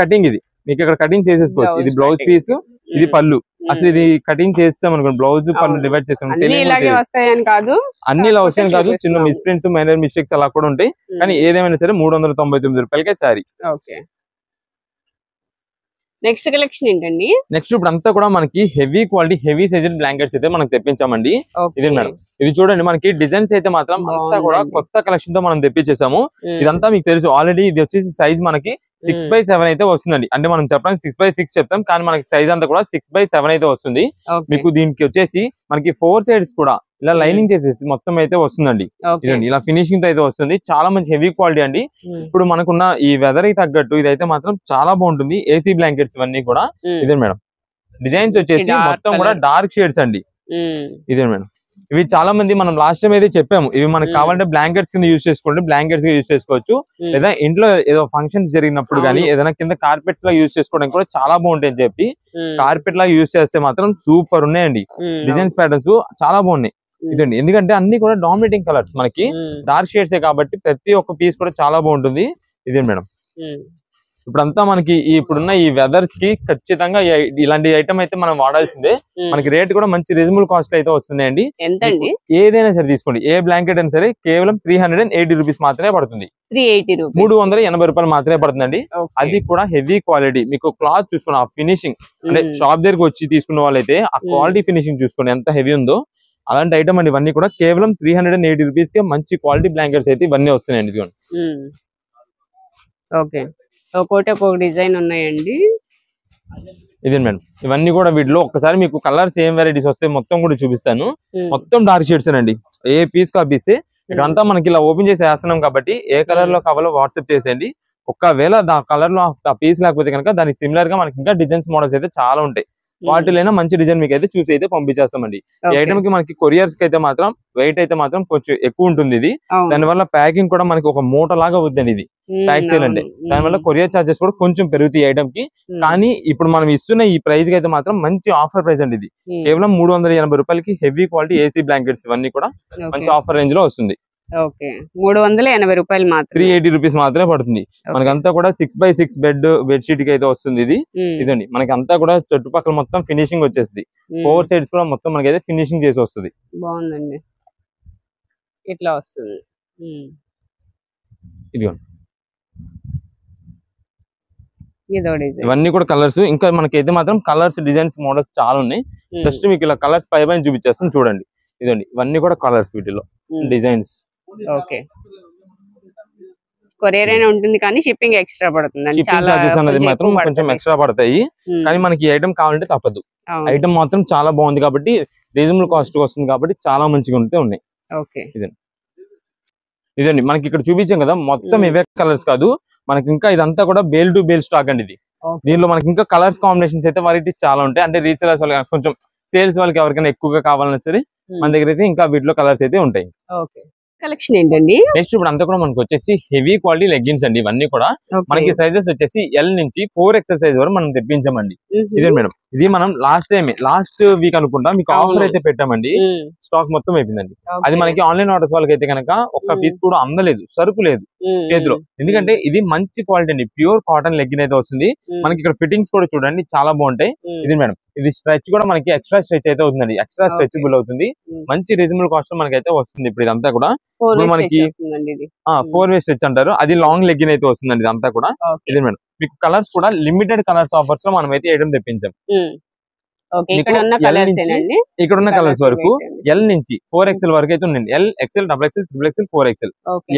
కటింగ్. ఇది మీకు ఇక్కడ కటింగ్ చేసేసుకోవచ్చు. ఇది బ్లౌజ్ పీస్, ఇది పళ్ళు. అసలు ఇది కటింగ్ చేస్తాం అనుకోండి, బ్లౌజ్ పళ్ళు డివైడ్ చేస్తాం. అన్ని ఇలా వస్తాయని కాదు, చిన్న మిస్ప్రింట్స్, మైనర్ మిస్టేక్స్ అలా కూడా ఉంటాయి. కానీ ఏదేమైనా సరే 399 రూపాయలకే శారీ. నెక్స్ట్ కలెక్షన్ ఏంటండి? నెక్స్ట్ ఇప్పుడు అంతా కూడా మనకి హెవీ క్వాలిటీ హెవీ సైజెడ్ బ్లాంకెట్స్ అయితే మనకు తెప్పించామండి. ఇది మేడం ఇది చూడండి మనకి డిజైన్స్ అయితే మాత్రం అంతా కూడా కొత్త కలెక్షన్ తో మనం తెప్పించేసాము. ఇదంతా మీకు తెలుసు ఆల్రెడీ. ఇది వచ్చేసి సైజ్ మనకి 6x7 అయితే వస్తుందండి. అంటే మనం చెప్పడానికి 6x6 చెప్తాం కానీ మనకి సైజ్ అంతా కూడా 6x7 అయితే వస్తుంది. మీకు దీనికి వచ్చేసి మనకి 4 సైడ్స్ కూడా ఇలా లైనింగ్ చేసేసి మొత్తం అయితే వస్తుందండి. ఇదండి ఇలా ఫినిషింగ్ తో అయితే వస్తుంది. చాలా మంచి హెవీ క్వాలిటీ అండి. ఇప్పుడు మనకున్న ఈ వెదర్ కి తగ్గట్టు ఇదైతే మాత్రం చాలా బాగుంటుంది. ఏసీ బ్లాంకెట్స్ ఇవన్నీ కూడా. ఇదే మేడం డిజైన్స్ వచ్చేసి మొత్తం కూడా డార్క్ షేడ్స్ అండి. ఇదే మేడం ఇవి చాలా మంది మనం లాస్ట్ టైం అయితే చెప్పాము. ఇవి మనకు కావాలంటే బ్లాంకెట్స్ కింద యూజ్ చేసుకోండి, బ్లాంకెట్స్ గా యూజ్ చేసుకోవచ్చు. లేదా ఇంట్లో ఏదో ఫంక్షన్స్ జరిగినప్పుడు కానీ ఏదైనా కింద కార్పెట్స్ లా యూజ్ చేసుకోవడానికి కూడా చాలా బాగుంటాయి అని చెప్పి కార్పెట్ లా యూజ్ చేస్తే మాత్రం సూపర్ ఉన్నాయండి. డిజైన్స్ ప్యాటర్న్స్ చాలా బాగున్నాయి. ఇదండి ఎందుకంటే అన్ని కూడా డామినేటింగ్ కలర్స్ మనకి డార్క్ షేడ్స్ కాబట్టి ప్రతి ఒక్క పీస్ కూడా చాలా బాగుంటుంది. ఇదే మేడం ఇప్పుడంతా మనకి ఇప్పుడున్న ఈ వెదర్స్ కి ఖచ్చితంగా ఇలాంటి ఐటమ్ అయితే మనం వాడాల్సిందే. మనకి రేట్ కూడా మంచి రీజనబుల్ కాస్ట్ అయితే వస్తున్నాయండి. ఎంతండి? ఏదైనా సరే తీసుకోండి, ఏ బ్లాంకెట్ అయినా సరే కేవలం 380 రూపీస్ మాత్రమే పడుతుంది. 380 రూపాయలు మాత్రమే పడుతుందండి. అది కూడా హెవీ క్వాలిటీ. మీకు క్లాత్ చూసుకోండి, ఆ ఫినిషింగ్ అంటే షాప్ దగ్గరకు వచ్చి తీసుకున్న వాళ్ళైతే ఆ క్వాలిటీ ఫినిషింగ్ చూసుకోండి ఎంత హెవీ ఉందో. అలాంటి ఐటమ్ అండి ఇవన్నీ కూడా కేవలం 380 రూపీస్ కే మంచి క్వాలిటీ బ్లాంకెట్స్ అయితే ఇవన్నీ వస్తున్నాయండి. ఇదిగోండి ఒక్కొక్క డిజైన్ ఉన్నాయండి. ఇదే మేడం ఇవన్నీ కూడా వీటిలో ఒక్కసారి మీకు కలర్స్ ఏం వెరైటీస్ వస్తాయి మొత్తం కూడా చూపిస్తాను. మొత్తం డార్క్ షేడ్స్ అండి. ఏ పీస్ కా పీస్ ఇక్కడంతా మనకి ఇలా ఓపెన్ చేసి వేస్తున్నాం కాబట్టి ఏ కలర్ లో కావాలో వాట్సాప్ చేసేయండి. ఒకవేళ ఆ కలర్ లో ఆ పీస్ లేకపోతే కనుక దానికి సిమిలర్ గా మనకి ఇంకా డిజైన్స్ మోడల్స్ అయితే చాలా ఉంటాయి. వాటిలో మంచి డిజైన్ మీకు అయితే చూసి అయితే పంపించేస్తామండి. ఈ ఐటమ్ కి మనకి కొరియర్స్ కి అయితే మాత్రం వెయిట్ అయితే మాత్రం కొంచెం ఎక్కువ ఉంటుంది. ఇది దానివల్ల ప్యాకింగ్ కూడా మనకి ఒక మూట లాగా అవుతుంది. ఇది ప్యాక్ చేయాలంటే దానివల్ల కొరియర్ చార్జెస్ కూడా కొంచెం పెరుగుతాయి ఈ ఐటమ్ కి. కానీ ఇప్పుడు మనం ఇస్తున్న ఈ ప్రైస్ కి అయితే మాత్రం మంచి ఆఫర్ ప్రైస్ అండి. ఇది కేవలం 380 రూపాయలకి హెవీ క్వాలిటీ ఏసీ బ్లాంకెట్స్ ఇవన్నీ కూడా మంచి ఆఫర్ రేంజ్ లో వస్తుంది. 380 రూపాయలు మాత్రం 380 రూపీస్ మాత్రమే పడుతుంది. మనకంతా కూడా 6x6 బెడ్షీట్ కి అయితే వస్తుంది. ఇదండి మనకి అంతా కూడా చుట్టుపక్కల మొత్తం ఫినిషింగ్ వచ్చేస్తుంది. 4 సైడ్స్ కూడా మొత్తం మనకైతే ఫినిషింగ్ చేసి వస్తుంది. బాగుందండి ఇట్లా వస్తుంది. ఇదిగోండి ఇవన్నీ కూడా కలర్స్. ఇంకా మనకైతే మాత్రం కలర్స్ డిజైన్స్ మోడల్స్ చాలా ఉన్నాయి. జస్ట్ మీకు ఇలా కలర్స్ పై పైన చూపించేస్తాం చూడండి. ఇదండి ఇవన్నీ కూడా కలర్స్ వీటిలో డిజైన్స్. కొరియర్ అయినా ఉంటుంది కానీ షిప్పింగ్ ఎక్స్ట్రా పడుతుంది. షిప్పింగ్ చార్జెస్ అనేది మాత్రం కొంచెం ఎక్స్ట్రా పడతాయి. కానీ మనకి ఈ ఐటమ్ కావాలంటే తప్పదు. ఐటమ్ మాత్రం చాలా బాగుంది కాబట్టి రీజనబుల్ కాస్ట్ వస్తుంది కాబట్టి చాలా మంచిగా ఉంటే ఉన్నాయి. ఇదండి మనకి ఇక్కడ చూపించాం కదా మొత్తం ఇవే కలర్స్ కాదు మనకి ఇంకా ఇదంతా కూడా బేల్ టు బేల్ స్టాక్ అండి. ఇది దీనిలో మనకి ఇంకా కలర్స్ కాంబినేషన్స్ అయితే వెరైటీస్ చాలా ఉంటాయి. అంటే రీసేలర్స్ వాళ్ళకి కొంచెం సేల్స్ వాళ్ళకి ఎవరికైనా ఎక్కువగా కావాలన్నా సరే మన దగ్గర అయితే ఇంకా వీటిలో కలర్స్ అయితే ఉంటాయి. కలెక్షన్ ఏంటండి? నెక్స్ట్ ఇప్పుడు అంతా కూడా మనకి వచ్చేసి హెవీ క్వాలిటీ లెగ్గిన్స్ అండి. ఇవన్నీ కూడా మనకి సైజెస్ వచ్చేసి L నుంచి 4XL సైజ్ వరకు మనం తెప్పించామండి. ఇదే మేడం, ఇది మనం లాస్ట్ వీక్ అనుకుంటా మీకు ఆఫర్ అయితే పెట్టామండి. స్టాక్ మొత్తం అయిపోయిందండి. అది మనకి ఆన్లైన్ ఆర్డర్స్ వాళ్ళకి అయితే కనుక ఒక్క పీస్ కూడా అందలేదు, సరుకు లేదు చేతిలో. ఎందుకంటే ఇది మంచి క్వాలిటీ అండి, ప్యూర్ కాటన్ లెగ్గిన్ అయితే వస్తుంది. మనకి ఇక్కడ ఫిట్టింగ్స్ కూడా చూడండి చాలా బాగుంటాయి. ఇది మేడం, ఇది స్ట్రెచ్ కూడా మనకి ఎక్స్ట్రా స్ట్రెచ్ అయితే అవుతుందండి, ఎక్స్ట్రా స్ట్రెచబుల్ అవుతుంది. మంచి రీజనబుల్ కాస్ట్ లో మనకి అయితే వస్తుంది. ఇప్పుడు ఇదంతా కూడా మనకి 4-way స్ట్రెచ్ అంటారు, అది లాంగ్ లెగ్గిన్ అయితే వస్తుందండి ఇదంతా కూడా. ఇది మేడం, మీకు కలర్స్ కూడా లిమిటెడ్ కలర్స్ ఆఫర్స్ లో మనం అయితే వేయడం తెప్పించాం. ఇక్కడ ఉన్న కలర్స్ వరకు L నుంచి 4XL వరకు అయితే ఉండండి. L, XL, XXL, XXL, 4XL.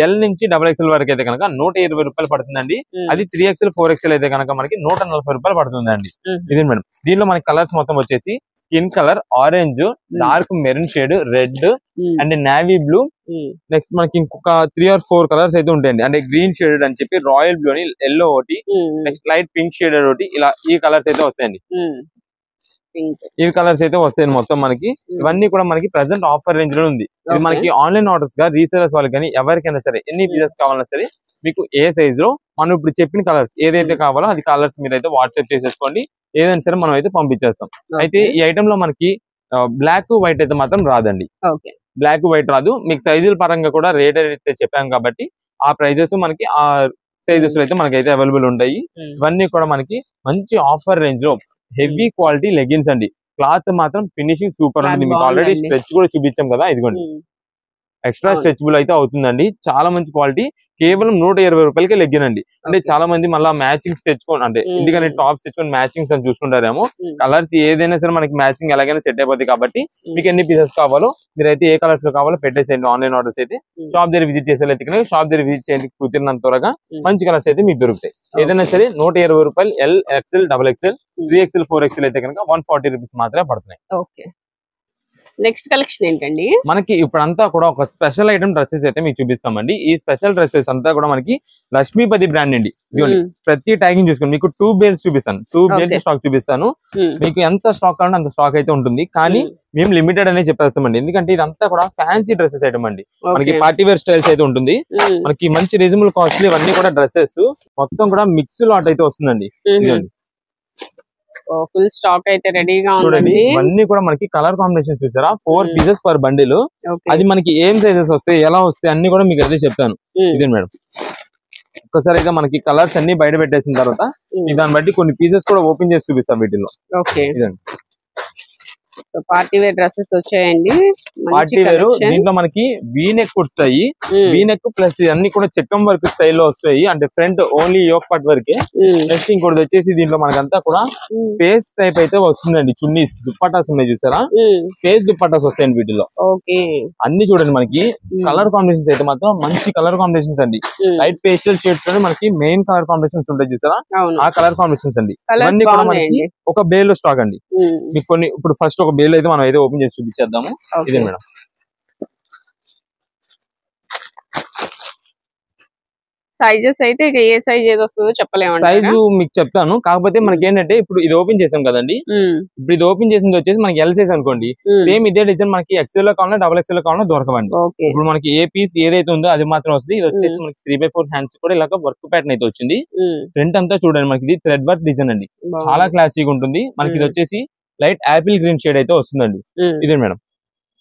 L నుంచి XXL వరకు అయితే కనుక 120 రూపాయలు పడుతుందండి. అది 3XL, 4XL అయితే కనుక మనకి 140 రూపాయలు పడుతుందండి. ఇది మేడం, దీనిలో మనకి కలర్స్ మొత్తం వచ్చేసి skin colour, orange, dark maroon shade, red and navy blue. Next మనకి ఇంకొక 3 or 4 కలర్స్ అయితే ఉంటాయండి. అంటే గ్రీన్ షేడెడ్ అని చెప్పి, రాయల్ బ్లూ అని, ఎల్లో ఒకటి, నెక్స్ట్ లైట్ పింక్ షేడెడ్ ఒకటి, ఇలా ఈ కలర్స్ అయితే వస్తాయండి. ఈ కలర్స్ అయితే వస్తాయి మొత్తం మనకి. ఇవన్నీ కూడా మనకి ప్రెసెంట్ ఆఫర్ రేంజ్ లో ఉంది. ఇది మనకి ఆన్లైన్ ఆర్డర్స్ గా రీసేలర్స్ వాళ్ళకి కానీ ఎవరికైనా సరే ఎన్ని పీసెస్ కావాలన్నా సరే మీకు ఏ సైజ్ లో మనం ఇప్పుడు చెప్పిన కలర్స్ ఏదైతే కావాలో అది కలర్స్ మీరు అయితే వాట్సాప్ చేసేసుకోండి, ఏదైనా సరే మనం అయితే పంపించేస్తాం. అయితే ఈ ఐటమ్ లో మనకి బ్లాక్ వైట్ అయితే మాత్రం రాదండి. బ్లాక్ వైట్ రాదు. మీకు సైజుల పరంగా కూడా రేట్ అయితే చెప్పాం కాబట్టి ఆ ప్రైజెస్ మనకి ఆ సైజెస్ లో అయితే మనకైతే అవైలబుల్ ఉంటాయి. ఇవన్నీ కూడా మనకి మంచి ఆఫర్ రేంజ్ లో హెవీ క్వాలిటీ లెగ్గిన్స్ అండి. క్లాత్ మాత్రం ఫినిషింగ్ సూపర్ ఉంటుంది. మీకు ఆల్రెడీ స్ట్రెచ్ కూడా చూపించాం కదా, ఇదిగోండి ఎక్స్ట్రా స్ట్రెచబుల్ అయితే అవుతుందండి. చాలా మంచి క్వాలిటీ, కేవలం 120 రూపాయలకి లెగ్గినండి. అంటే చాలా మంది మళ్ళీ మ్యాచింగ్స్ తెచ్చుకోండి, అంటే ఎందుకంటే టాప్స్ తెచ్చుకొని మ్యాచింగ్స్ అని చూసుకుంటారేమో. కలర్స్ ఏదైనా సరే మనకి మ్యాచింగ్ ఎలాగైనా సెట్ అయిపోతుంది కాబట్టి మీకు ఎన్ని పీసెస్ కావాలో మీరైతే ఏ కలర్స్ లో కావాలో పెట్టేసేయండి. ఆన్లైన్ ఆర్డర్స్ అయితే షాప్ దగ్గర విజిట్ చేసేది షాప్ దగ్గర విజిట్ చేయండి, కుదిరినంత త్వరగా మంచి కలర్స్ అయితే మీకు దొరుకుతాయి. ఏదైనా సరే 120 రూపాయలు L, XL, XXL, 3XL, 4XL అయితే కనుక 140 రూపీస్ మాత్రమే పడుతున్నాయి. నెక్స్ట్ కలెక్షన్ ఏంటండి? మనకి ఇప్పుడంతా కూడా ఒక స్పెషల్ ఐటమ్ డ్రెస్సెస్ అయితే మీకు చూపిస్తామండి. ఈ స్పెషల్ డ్రెస్సెస్ అంతా కూడా మనకి లక్ష్మీపతి బ్రాండ్ అండి. ప్రతి ట్యాగింగ్ చూసుకోండి. మీకు 2 బేల్స్ చూపిస్తాను, 2 బేల్స్ స్టాక్ చూపిస్తాను. మీకు ఎంత స్టాక్ కావాలంటే అంత స్టాక్ అయితే ఉంటుంది, కానీ మేము లిమిటెడ్ అనే చెప్పేస్తామండి. ఎందుకంటే ఇదంతా కూడా ఫ్యాన్సీ డ్రెస్సెస్ ఐటమ్ అండి. మనకి పార్టీ వేర్ స్టైల్స్ అయితే ఉంటుంది. మనకి మంచి రీజనబుల్ కాస్ట్ ఇవన్నీ కూడా డ్రెస్సెస్ మొత్తం కూడా మిక్స్ లాట్ అయితే వస్తుందండి. ఫుల్ స్టాక్ అయితే రెడీగా చూడండి. ఇవన్నీ కూడా మనకి కలర్ కాంబినేషన్ చూసారా, 4 పీసెస్ పర్ బండిల్. అది మనకి ఏం సైజెస్ వస్తాయి, ఎలా వస్తాయి అన్ని కూడా మీకు అయితే చెప్తాను. ఇదే మేడం, ఒక్కసారి అయితే మనకి కలర్స్ అన్ని బయట పెట్టేసిన తర్వాత దాన్ని బట్టి కొన్ని పీసెస్ కూడా ఓపెన్ చేసి చూపిస్తాం వీటిలో. పార్టీ వేర్ డ్రెస్సెస్ వచ్చాయండి. పార్టీ వేర్ దీంట్లో మనకి వీ నెక్ వస్తాయి, వీ నెక్ ప్లస్ అన్ని కూడా చెక్కం వర్క్ స్టైల్లో వస్తాయి. అంటే ఫ్రంట్ ఓన్లీ యోక్ పార్ట్ వరకే. నెక్స్ట్ ఇంకోటి వచ్చేసి దీంట్లో మనకంతా కూడా స్పేస్ టైప్ అయితే వస్తుందండి. చున్నీస్, దుప్పటాస్ ఉన్నాయి చూసారా, స్పేస్ దుప్పటాస్ వస్తాయండి వీటిలో. అన్ని చూడండి మనకి కలర్ కాంబినేషన్స్ అయితే మాత్రం మంచి కలర్ కాంబినేషన్స్ అండి. లైట్ పేస్టల్ షేడ్స్ లోనే మనకి మెయిన్ కలర్ కాంబినేషన్స్ ఉంటాయి చూసారా, ఆ కలర్ కాంబినేషన్స్ అండి. ఇవన్నీ కూడా మనకి ఒక బేల్ లో స్టాక్ అండి. మీకు కొన్ని ఇప్పుడు ఫస్ట్ ఒక బేల్ అయితే మనం అయితే ఓపెన్ చేసి చూపించేద్దాము. ఇదే మేడం, సైజెస్ అయితే ఏ సైజ్ ఏది వస్తుందో చెప్పలేము. సైజు మీకు చెప్తాను, కాకపోతే మనకి ఏంటంటే ఇప్పుడు ఇది ఓపెన్ చేసాం కదండి. ఇప్పుడు ఇది ఓపెన్ చేసింది వచ్చేసి మనకి L సైజ్ అనుకోండి. సేమ్ ఇదే డిజైన్ మనకి XL లో కావాలన్నా XXL లో కావాలన్నా దొరకవండి. ఇప్పుడు మనకి ఏ పీస్ ఏదైతే ఉందో అది మాత్రం వస్తుంది. ఇది వచ్చేసి మనకి 3/4 హ్యాండ్స్ కూడా ఇలాగ వర్క్ ప్యాటర్న్ అయితే వచ్చింది. ఫ్రంట్ అంతా చూడండి మనకి ఇది థ్రెడ్ వర్క్ డిజైన్ అండి, చాలా క్లాసీగా ఉంటుంది. మనకి ఇది వచ్చేసి లైట్ యాపిల్ గ్రీన్ షేడ్ అయితే వస్తుందండి. ఇదే మేడం,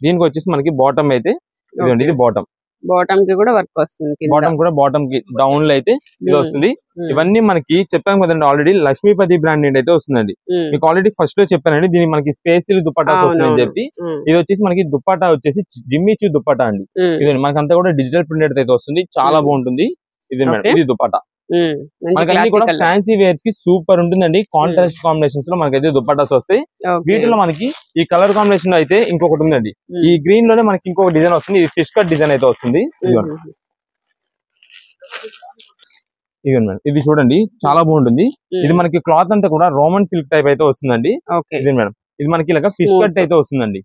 దీనికి వచ్చేసి మనకి బాటమ్ అయితే ఇదండి, ఇది బాటమ్ కి కూడా వర్క్ వస్తుంది. బాటమ్ కి డౌన్ లో అయితే ఇది వస్తుంది. ఇవన్నీ మనకి చెప్పాం కదండి ఆల్రెడీ, లక్ష్మీపతి బ్రాండ్ అయితే వస్తుందండి. మీకు ఆల్రెడీ ఫస్ట్ లో చెప్పానండి, దీనికి మనకి స్పేషియల్ దుప్పటాస్ వస్తుందని చెప్పి. ఇది వచ్చేసి మనకి దుప్పటా వచ్చేసి జిమ్మిచూ దుప్పటా అండి. ఇదండి మనకి అంతా కూడా డిజిటల్ ప్రింటెడ్ అయితే వస్తుంది, చాలా బాగుంటుంది. ఇది మేడం, ఇది దుప్పటా. మనకి అన్ని కూడా ఫ్యాన్సీ వేర్స్ కి సూపర్ ఉంటుందండి. కాంట్రాస్ట్ కాంబినేషన్స్ లో మనకైతే దుప్పటాస్ వస్తాయి. వీటిలో మనకి ఈ కలర్ కాంబినేషన్ లో అయితే ఇంకొకటి ఉందండి. ఈ గ్రీన్ లోనే మనకి ఇంకొక డిజైన్ వస్తుంది, ఇది ఫిష్ కట్ డిజైన్ అయితే వస్తుంది. ఇది చూడండి చాలా బాగుంటుంది. ఇది మనకి క్లాత్ అంతా కూడా రోమన్ సిల్క్ టైప్ అయితే వస్తుందండి. ఇది మేడం, ఇది మనకి ఇలాగ ఫిష్ కట్ అయితే వస్తుందండి.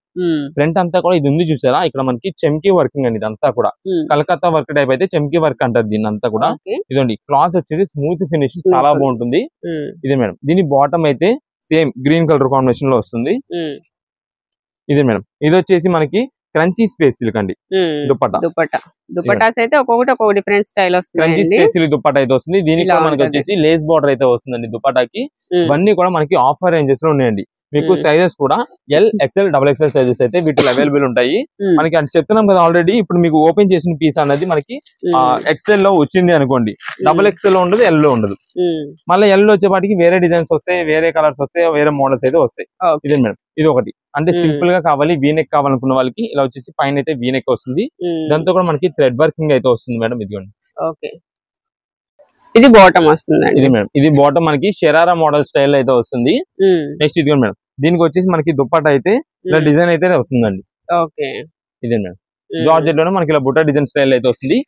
ఫ్రంట్ అంతా కూడా ఇది ఉంది చూసారా, ఇక్కడ మనకి చెమ్కీ వర్కింగ్ అండి. ఇదంతా కూడా కలకత్తా వర్క్ టైప్ అయితే చెమ్కీ వర్క్ అంటారు దీన్ని అంతా కూడా. ఇదండి క్లాత్ వచ్చేసి స్మూత్ ఫినిష్ చాలా బాగుంటుంది. ఇదే మేడం, దీని బాటమ్ అయితే సేమ్ గ్రీన్ కలర్ కాంబినేషన్ లో వస్తుంది. ఇదే మేడం, ఇది వచ్చేసి మనకి క్రంచీ స్పేస్ సిల్క్ అండి. దుపట్టాస్ అయితే ఒక్కొక్కటి డిఫరెంట్ స్టైల్ వస్తుంది. క్రంచీ స్పేస్ సిల్క్ దుపట్టా అయితే వస్తుంది. దీనికి కూడా మనకి వచ్చేసి లేస్ బార్డర్ అయితే వస్తుందండి దుపట్టాకి. ఇవన్నీ కూడా మనకి ఆఫర్ రేంజెస్ లో ఉన్నాయండి. మీకు సైజెస్ కూడా L XL double XL sizes అయితే వీటిలో అవైలబుల్ ఉంటాయి. మనకి అది చెప్తున్నాం కదా ఆల్రెడీ. ఇప్పుడు మీకు ఓపెన్ చేసిన పీస్ అనేది మనకి ఎక్స్ఎల్ లో వచ్చింది అనుకోండి, డబుల్ ఎక్స్ఎల్ లో ఉండదు, ఎల్ లో ఉండదు. మళ్ళీ ఎల్ లో వచ్చేపాటికి వేరే డిజైన్స్ వస్తాయి, వేరే కలర్స్ వస్తాయి, వేరే మోడల్స్ అయితే వస్తాయి. ఇదే మేడం, ఇది ఒకటి. అంటే సింపుల్ గా కావాలి, వీనెక్ కావాలనుకున్న వాళ్ళకి ఇలా వచ్చేసి పైన అయితే వీనెక్ వస్తుంది. దాంతో కూడా మనకి థ్రెడ్ వర్కింగ్ అయితే వస్తుంది మేడం. ఇదిగోండి, ఇది బాటమ్ వస్తుంది. ఇది మేడం, ఇది బాటమ్ మనకి షరారా మోడల్ స్టైల్ అయితే వస్తుంది. నెక్స్ట్ ఇదిగోండి మేడం, దీనికి వచ్చేసి మనకి దుప్పట్ట అయితే ఇలా డిజైన్ అయితే వస్తుందండి. ఇదే మేడం, జార్జెట్ లోనే మనకి ఇలా బుట్ట డిజైన్ స్టైల్ అయితే వస్తుంది.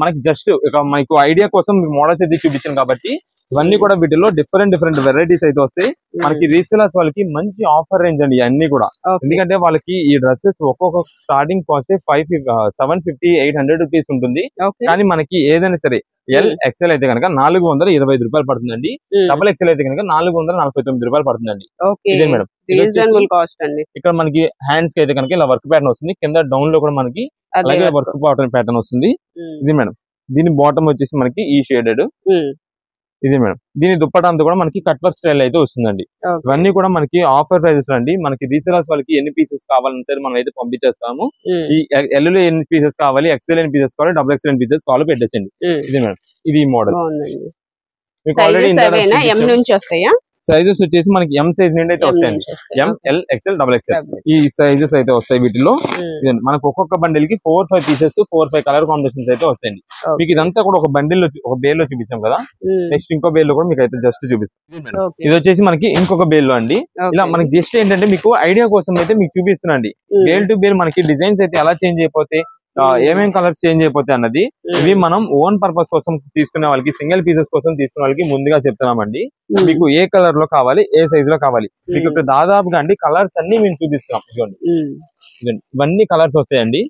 మనకి జస్ట్ మనకు ఐడియా కోసం మోడల్స్ అయితే చూపించాను కాబట్టి ఇవన్నీ కూడా వీటిలో డిఫరెంట్ వెరైటీస్ అయితే వస్తాయి. మనకి రీసేలర్స్ వాళ్ళకి మంచి ఆఫర్ రేంజ్ అండి ఇవన్నీ కూడా. ఎందుకంటే వాళ్ళకి ఈ డ్రెస్సెస్ ఒక్కొక్క స్టార్టింగ్ కాస్ట్ 750-800 రూపీస్ ఉంటుంది. కానీ మనకి ఏదైనా సరే ఎల్ ఎక్స్ఎల్ అయితే కనుక 425 రూపాయలు పడుతుందండి. డబుల్ ఎక్స్ఎల్ అయితే కనుక 449 రూపాయలు పడుతుందండి. ఇదే మేడం, ఇక్కడ మనకి హ్యాండ్స్ కి అయితే కనుక ఇలా వర్క్ ప్యాటర్న్ వస్తుంది. కింద డౌన్ లో కూడా మనకి అలాగే వర్క్ ప్యాటర్న్ వస్తుంది. ఇది మేడం, దీని బాటమ్ వచ్చేసి మనకి ఈ షేడెడ్. ఇది మేడం, దీని దుప్పటా అంతా కూడా మనకి కట్ వర్క్ స్టైల్ అయితే వస్తుందండి. ఇవన్నీ కూడా మనకి ఆఫర్ ప్రైజెస్ అండి. మనకి రీసేలర్స్ వాళ్ళకి ఎన్ని పీసెస్ కావాలని సరే మనం అయితే పంపించేస్తాము. ఈ ఎల్ లో ఎన్ని పీసెస్ కావాలి, ఎక్స్ఎల్ ఎన్ని పీసెస్ కావాలి, డబుల్ ఎక్స్ఎల్ ఎన్ని పీసెస్ కావాలో పెట్టేసండి. ఇది మేడం, ఇది మోడల్. మీకు ఆల్రెడీ సైజెస్ వచ్చేసి మనకి ఎం సైజ్ నుండి అయితే వస్తాయండి. ఎం, ఎల్, ఎక్స్ఎల్, డబుల్ ఎక్స్ఎల్ ఈ సైజెస్ అయితే వస్తాయి వీటిలో. మనకు ఒక్కొక్క బండిల్ కి 4-5 పీసెస్ 4-5 కలర్ కాంబినేషన్స్ అయితే వస్తాయండి. మీకు ఇదంతా కూడా ఒక బండిల్ లో ఒక బేల్ లో చూపించాం కదా, నెక్స్ట్ ఇంకో బేల్ లో కూడా మీకు అయితే జస్ట్ చూపిస్తాం. ఇది వచ్చేసి మనకి ఇంకొక బేల్ లో అండి. ఇలా మనకి జస్ట్ ఏంటంటే మీకు ఐడియా కోసం అయితే మీకు చూపిస్తున్నాండి. బేల్ టు బేల్ మనకి డిజైన్స్ అయితే ఎలా చేంజ్ అయిపోతే, ఏమేం కలర్స్ చేంజ్ అయిపోతాయి అన్నది ఇవి మనం ఓన్ పర్పస్ కోసం తీసుకునే వాళ్ళకి, సింగిల్ పీసెస్ కోసం తీసుకునే వాళ్ళకి ముందుగా చెప్తున్నామండి. మీకు ఏ కలర్ లో కావాలి, ఏ సైజ్ లో కావాలి, మీకు ఇక్కడ దాదాపుగా అండి కలర్స్ అన్ని మేము చూపిస్తున్నాం. ఇదిగోండి, ఇవన్నీ కలర్స్ వస్తాయండి.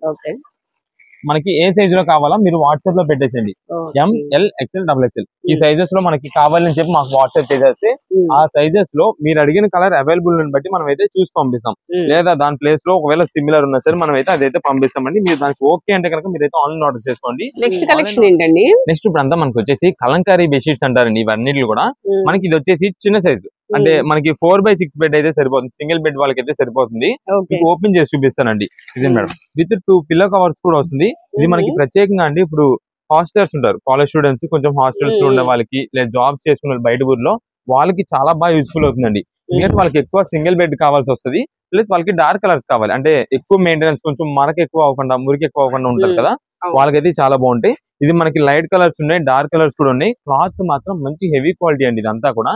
మనకి ఏ సైజ్ లో కావాలా మీరు వాట్సాప్ లో పెట్టేసండి. ఎం, ఎల్, ఎక్స్ఎల్, డబుల్ ఎక్స్ఎల్ ఈ సైజెస్ లో మనకి కావాలని చెప్పి మాకు వాట్సాప్ చేసేస్తే ఆ సైజెస్ లో మీరు అడిగిన కలర్ అవైలబుల్ బట్టి మనం అయితే చూసి పంపిస్తాం. లేదా దాని ప్లేస్ లో ఒకవేళ సిమిలర్ ఉన్నా సరే మనం అయితే అదైతే పంపిస్తామండి. మీరు దానికి ఓకే అంటే కనుక మీరైతే ఆన్లైన్ ఆర్డర్ చేసుకోండి. నెక్స్ట్ కలెక్షన్ ఏంటండి? నెక్స్ట్ ఇప్పుడు అంతా మనకి వచ్చేసి కలంకారీ బెడ్షీట్స్ అంటారండి. ఇవన్నీ కూడా మనకి ఇది వచ్చేసి చిన్న సైజు, అంటే మనకి 4x6 బెడ్ అయితే సరిపోతుంది. సింగిల్ బెడ్ వాళ్ళకి అయితే సరిపోతుంది. మీకు ఓపెన్ చేసి చూపిస్తానండి. ఇది మేడం, విత్ 2 పిల్లో కవర్స్ కూడా వస్తుంది. ఇది మనకి ప్రత్యేకంగా అండి, ఇప్పుడు హాస్టల్స్ ఉంటారు, కాలేజ్ స్టూడెంట్స్, కొంచెం హాస్టల్స్ లో ఉండే వాళ్ళకి లేదా జాబ్స్ చేసుకునే బయట ఊర్లో వాళ్ళకి చాలా బాగా యూస్ఫుల్ అవుతుందండి. ఎందుకంటే వాళ్ళకి ఎక్కువ సింగిల్ బెడ్ కావాల్సి వస్తుంది. ప్లస్ వాళ్ళకి డార్క్ కలర్స్ కావాలి, అంటే ఎక్కువ మెయింటెనెన్స్, కొంచెం మరక ఎక్కువ అవ్వకుండా, మురికి ఎక్కువ అవ్వకుండా ఉంటారు కదా, వాళ్ళకైతే చాలా బాగుంటాయి. ఇది మనకి లైట్ కలర్స్ ఉన్నాయి, డార్క్ కలర్స్ కూడా ఉన్నాయి. క్లాత్ మాత్రం మంచి హెవీ క్వాలిటీ అండి ఇదంతా కూడా.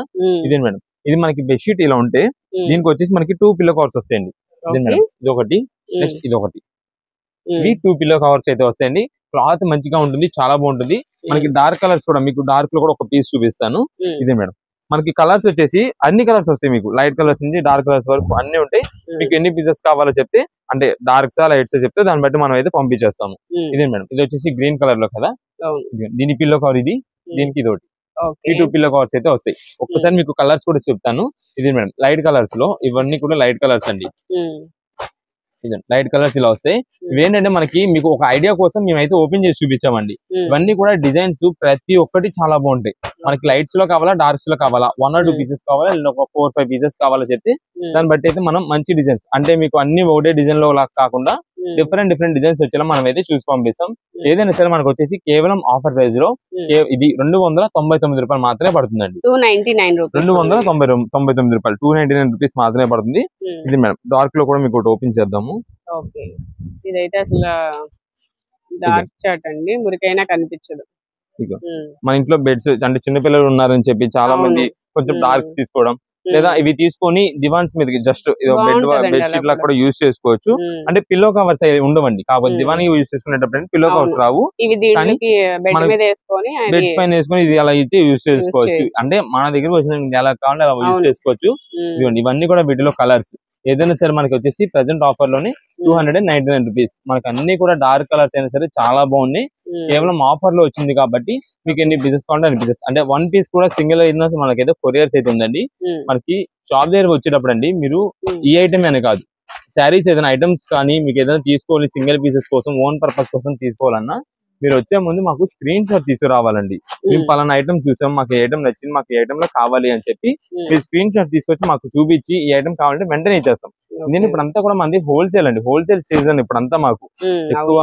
ఇదే మేడం, ఇది మనకి బెడ్షీట్ ఇలా ఉంటే దీనికి వచ్చేసి మనకి 2 పిల్లో కవర్స్ వస్తాయండి. ఇదే మేడం, ఇది ఒకటి, నెక్స్ట్ ఇది ఒకటి, ఇవి 2 పిల్లో కవర్స్ అయితే వస్తాయండి. క్లాత్ మంచిగా ఉంటుంది, చాలా బాగుంటుంది. మనకి డార్క్ కలర్స్ కూడా, మీకు డార్క్ లో కూడా ఒక పీస్ చూపిస్తాను. ఇదే మేడం, మనకి కలర్స్ వచ్చేసి అన్ని కలర్స్ వస్తాయి. మీకు లైట్ కలర్స్ నుంచి డార్క్ కలర్స్ వరకు అన్ని ఉంటాయి. మీకు ఎన్ని పీసెస్ కావాలో చెప్తే, అంటే డార్క్సా లైట్స్ చెప్తే దాన్ని బట్టి మనం అయితే పంపించేస్తాము. ఇదే మేడం, ఇది వచ్చేసి గ్రీన్ కలర్ లో కదా, దీని పిల్లో కవర్ ఇది, దీనికి ఇది ఒకటి, ఈ 2 పిల్లో కవర్స్ అయితే వస్తాయి. ఒక్కసారి మీకు కలర్స్ కూడా చెప్తాను. ఇది మేడం, లైట్ కలర్స్ లో ఇవన్నీ కూడా లైట్ కలర్స్ అండి. లైట్ కలర్స్ ఇలా వస్తాయి. ఇవేంటంటే మనకి మీకు ఒక ఐడియా కోసం మేమైతే ఓపెన్ చేసి చూపించామండి. ఇవన్నీ కూడా డిజైన్స్ ప్రతి ఒక్కటి చాలా బాగుంటాయి. మనకి లైట్స్ లో కావాలా, డార్క్స్ లో కావాలా, 1 or 2 పీసెస్ కావాలా, లేదా ఒక 4-5 పీసెస్ కావాలో చెప్తే దాన్ని బట్టి అయితే మనం మంచి డిజైన్స్, అంటే మీకు అన్ని ఒకటే డిజైన్ లో కాకుండా డిఫరెంట్ డిజైన్స్ వచ్చేలా మనం అయితే చూసి పంపిస్తాం. ఏదైనా సరే మనకు వచ్చేసి కేవలం ఆఫర్ ప్రైస్ లో ఇది 299 రూపాయలు మాత్రమే పడుతుందండి. 299 రూపాయలు, 299 రూపీస్ మాత్రమే పడుతుంది. ఇది మేడం, డార్క్ లో కూడా మీకు ఒకటి ఓపెన్ చేద్దాము. ఇదైతే అసలు డార్క్ చాట్ అండి, మురికైనా కనిపించదు. మన ఇంట్లో బెడ్స్, అంటే చిన్నపిల్లలు ఉన్నారని చెప్పి చాలా మంది కొంచెం డార్క్స్ తీసుకోవడం, లేదా ఇవి తీసుకొని దివాన్స్ మీదకి జస్ట్ బాగుంటదండి బెడ్ అలా షీట్ లా కూడా. కూడా యూజ్ చేసుకోవచ్చు. అంటే పిల్లో కవర్స్ ఉండవండి, కాకపోతే దివాన్ యూజ్ చేసుకునేటప్పుడు పిల్లో కవర్స్ అవును. రావు. ఇవి దీంట్లోకి బెడ్ మనకి మీద వేసుకొని అది బెడ్స్ పైన వేసుకొని ఇది అలా అయితే యూజ్ చేసుకోవచ్చు. చేయొచ్చు. అంటే మన దగ్గర వచ్చిన ఎలా కావాలంటే అలా యూజ్ అవును. చేసుకోవచ్చు. ఇదిగోండి ఇవన్నీ కూడా వీటిలో కలర్స్ ఏదైనా సరే మనకి వచ్చేసి ప్రెసెంట్ ఆఫర్ లోనే 299 రూపీస్. మనకి అన్ని కూడా డార్క్ కలర్స్ అయినా సరే చాలా బాగున్నాయి. కేవలం ఆఫర్ లో వచ్చింది కాబట్టి మీకు ఎన్ని పీసెస్ కావాలంటే అన్ని పీసెస్, అంటే 1 పీస్ కూడా సింగిల్ అయినా మనకైతే కొరియర్స్ అయితే ఉందండి. మనకి షాప్ దగ్గర వచ్చేటప్పుడు అండి మీరు ఈ ఐటమ్ అని కాదు, శారీస్ ఏదైనా ఐటమ్స్ కానీ మీకు ఏదైనా తీసుకోవాలి సింగిల్ పీసెస్ కోసం ఓన్ పర్పస్ కోసం తీసుకోవాలన్నా మీరు వచ్చే ముందు మాకు స్క్రీన్ షాట్ తీసుకురావాలండి. మేము పలానా ఐటమ్ చూసాం, మాకు ఈ ఐటమ్ నచ్చింది, మాకు ఈ ఐటమ్ లో కావాలి అని చెప్పి మీరు స్క్రీన్ షాట్ తీసుకొచ్చి మాకు చూపించి ఈ ఐటమ్ కావాలంటే వెంటనే ఇచ్చేస్తాం. నేను ఇప్పుడు అంతా కూడా మంది హోల్సేల్ అండి, హోల్సేల్ సీజన్ ఇప్పుడంతా మాకు ఎక్కువ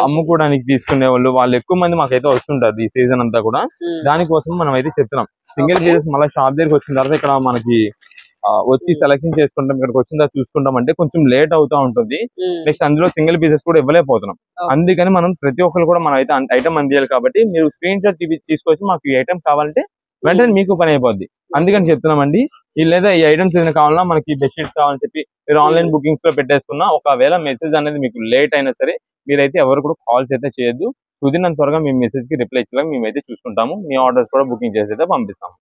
అమ్ముకోవడానికి తీసుకునే వాళ్ళు ఎక్కువ మంది మాకైతే వస్తుంటారు ఈ సీజన్ అంతా కూడా. దానికోసం మనం అయితే చెప్తున్నాం సింగిల్ పీసెస్ మళ్ళీ షాప్ దగ్గరికి వచ్చిన తర్వాత ఇక్కడ మనకి వచ్చి సెలెక్షన్ చేసుకుంటాం, ఇక్కడికి వచ్చిన తర్వాత చూసుకుంటాం అంటే కొంచెం లేట్ అవుతా ఉంటుంది. నెక్స్ట్ అందులో సింగిల్ పీసెస్ కూడా ఇవ్వలేకపోతున్నాం. అందుకని మనం ప్రతి ఒక్కరు కూడా మనం అయితే ఐటమ్ అందియాలి కాబట్టి మీరు స్క్రీన్ షాట్ తీసుకొచ్చి మాకు ఈ ఐటమ్ కావాలంటే వెంటనే మీకు పని అయిపోద్ది. అందుకని చెప్తున్నామండి. లేదా ఈ ఐటమ్స్ ఏదైనా కావాలన్నా మనకి బెడ్షీట్స్ కావాలని చెప్పి మీరు ఆన్లైన్ బుకింగ్స్ లో పెట్టేసుకున్నా ఒకవేళ మెసేజ్ అనేది మీకు లేట్ అయినా సరే మీరైతే ఎవరు కూడా కాల్స్ అయితే చేయొద్దు. కుదిరినంత త్వరగా మీ మెసేజ్ కి రిప్లై ఇచ్చేలాగా మేమైతే చూసుకుంటాము. మీ ఆర్డర్స్ కూడా బుకింగ్ చేసి అయితే పంపిస్తాము.